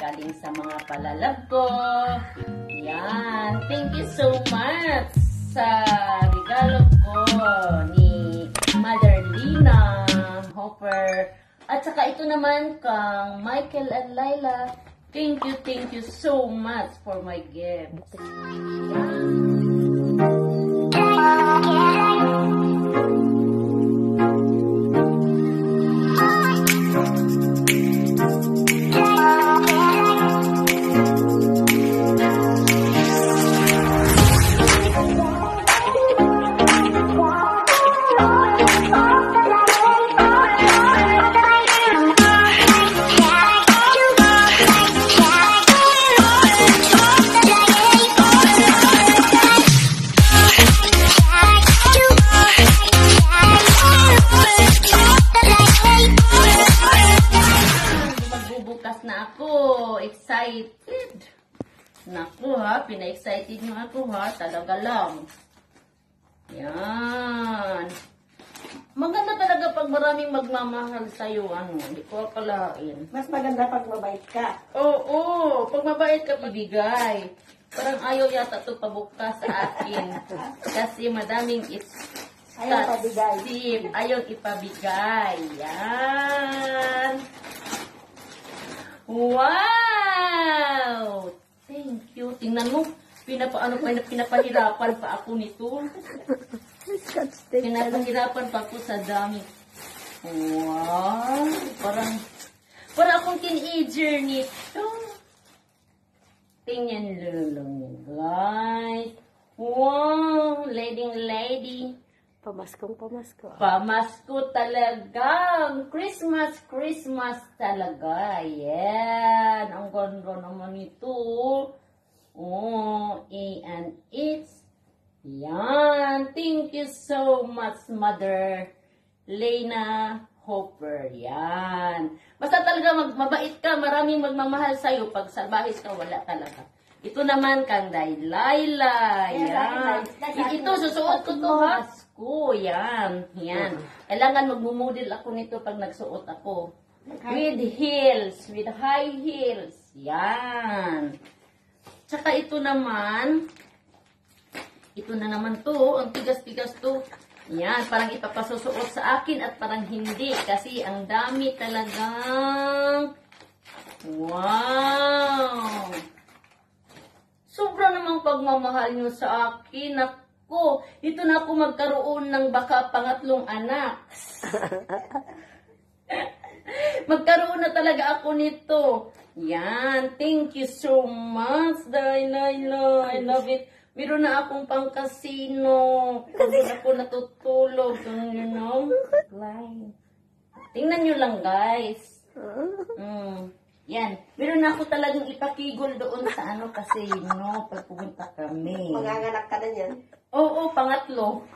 galing sa mga palalab ko. Yan. Thank you so much sa regalo ko ni Mother Lina Hopper. At saka ito naman kang Michael and Laila. Thank you so much for my gifts. Excited. Naku ha, pina-excited mo ako ha, talaga lang. Yan. Maganda talaga pag maraming magmamahal sa'yo, hindi ko akalain. Mas maganda pag mabait ka. Oo, pag mabait ka, ibigay. Parang ayaw yata ito pabukas sa akin. Kasi madaming ayaw ipabigay. Ayaw ipabigay. Yan. Wow! Thank you. Tingnan mo, pinapahirapan pa ako nito. Pinapahirapan pa ako sa dami. Wow! Parang akong teenager nito. Tingnan lang, guys. Wow! Lady. Pamaskong pamasko. Pamasko talaga. Christmas talaga. Yan. Ang ganda naman ito. Oh, and it's. Yan. Thank you so much, Mother Lena Hopper. Yan. Basta talaga mabait ka. Maraming magmamahal sa'yo. Pag salbahis ka, wala talaga. Ito naman kang Laila. Yan. Ito, susuot ko to ha. Yan. Kailangan magmumodel ako nito pag nagsuot ako. With heels. With high heels. Yan. Tsaka ito naman. Ito na naman to. Ang tigas-tigas to. Yan. Parang ipapasusuot sa akin at parang hindi. Kasi ang dami talagang. Wow. Sobra namang pagmamahal nyo sa akin. Ito na ako magkaroon ng baka pangatlong anak. Magkaroon na talaga ako nito. Yan. Thank you so much, Laila. I love it. Meron na akong pang-casino. Meron ako natutulog. You know? Tingnan nyo lang, guys. Yan. Meron na ako talagang ipakigol doon sa casino pag pumunta kami. Manganganak ka na yan. Oo, pangatlo.